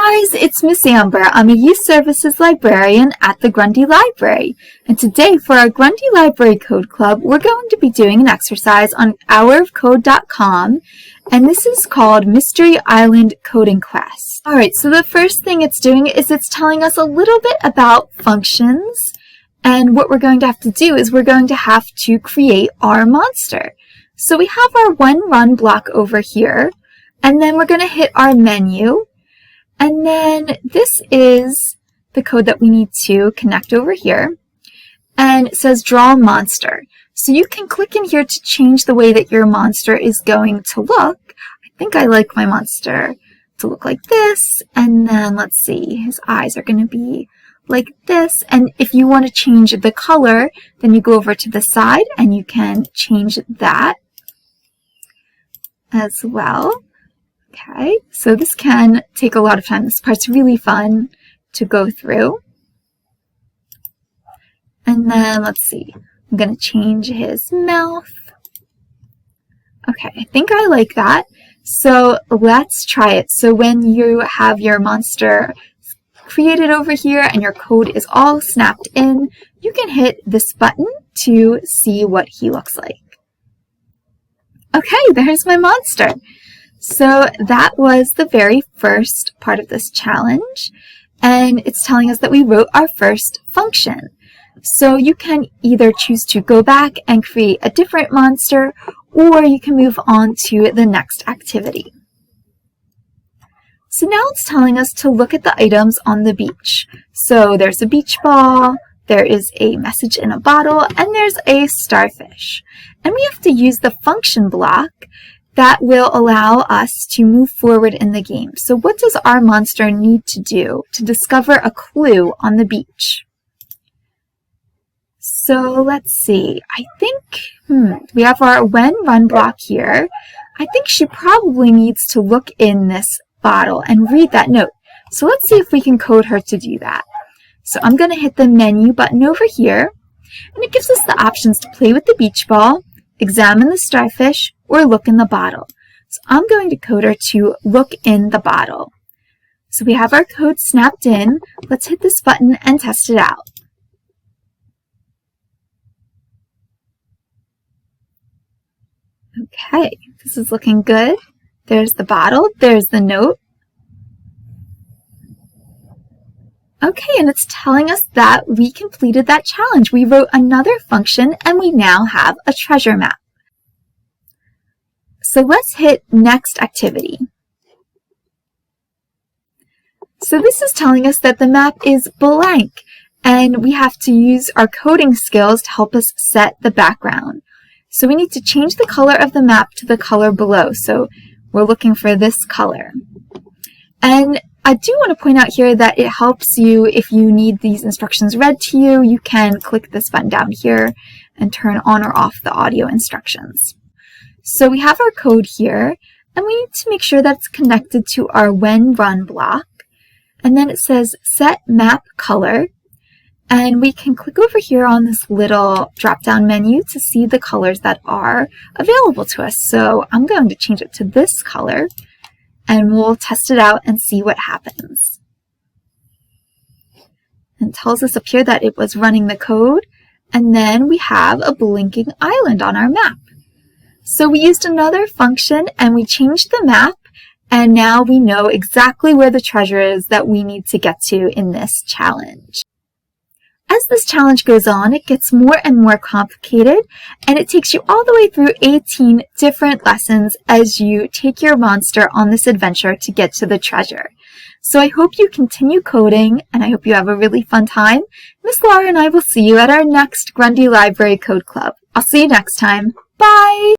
guys, it's Miss Amber. I'm a Youth Services Librarian at the Grundy Library. And today for our Grundy Library Code Club, we're going to be doing an exercise on hourofcode.com, and this is called Mystery Island Coding Quest. Alright, so the first thing it's doing is it's telling us a little bit about functions, and what we're going to have to do is we're going to have to create our monster. So we have our one run block over here, and then we're going to hit our menu. And then this is the code that we need to connect over here. And it says draw monster. So you can click in here to change the way that your monster is going to look. I think I like my monster to look like this. And then let's see, his eyes are going to be like this. And if you want to change the color, then you go over to the side and you can change that as well. Okay, so this can take a lot of time. This part's really fun to go through. And then, let's see, I'm going to change his mouth. Okay, I think I like that. So let's try it. So when you have your monster created over here and your code is all snapped in, you can hit this button to see what he looks like. Okay, there's my monster. So that was the very first part of this challenge, and it's telling us that we wrote our first function. So you can either choose to go back and create a different monster, or you can move on to the next activity. So now it's telling us to look at the items on the beach. So there's a beach ball, there is a message in a bottle, and there's a starfish. And we have to use the function block that will allow us to move forward in the game. So what does our monster need to do to discover a clue on the beach? So let's see, I think, we have our when run block here. I think she probably needs to look in this bottle and read that note. So let's see if we can code her to do that. So I'm going to hit the menu button over here, and it gives us the options to play with the beach ball, examine the starfish, or look in the bottle. So I'm going to code her to look in the bottle. So we have our code snapped in. Let's hit this button and test it out. Okay, this is looking good. There's the bottle, there's the note. Okay, and it's telling us that we completed that challenge. We wrote another function and we now have a treasure map. So let's hit next activity. So this is telling us that the map is blank and we have to use our coding skills to help us set the background. So we need to change the color of the map to the color below. So we're looking for this color. And I do want to point out here that it helps you if you need these instructions read to you. You can click this button down here and turn on or off the audio instructions. So we have our code here, and we need to make sure that it's connected to our when run block. And then it says set map color, and we can click over here on this little drop-down menu to see the colors that are available to us. So I'm going to change it to this color, and we'll test it out and see what happens. And it tells us up here that it was running the code, and then we have a blinking island on our map. So we used another function and we changed the map, and now we know exactly where the treasure is that we need to get to in this challenge. As this challenge goes on, it gets more and more complicated, and it takes you all the way through 18 different lessons as you take your monster on this adventure to get to the treasure. So I hope you continue coding, and I hope you have a really fun time. Miss Laura and I will see you at our next Grundy Library Code Club. I'll see you next time. Bye!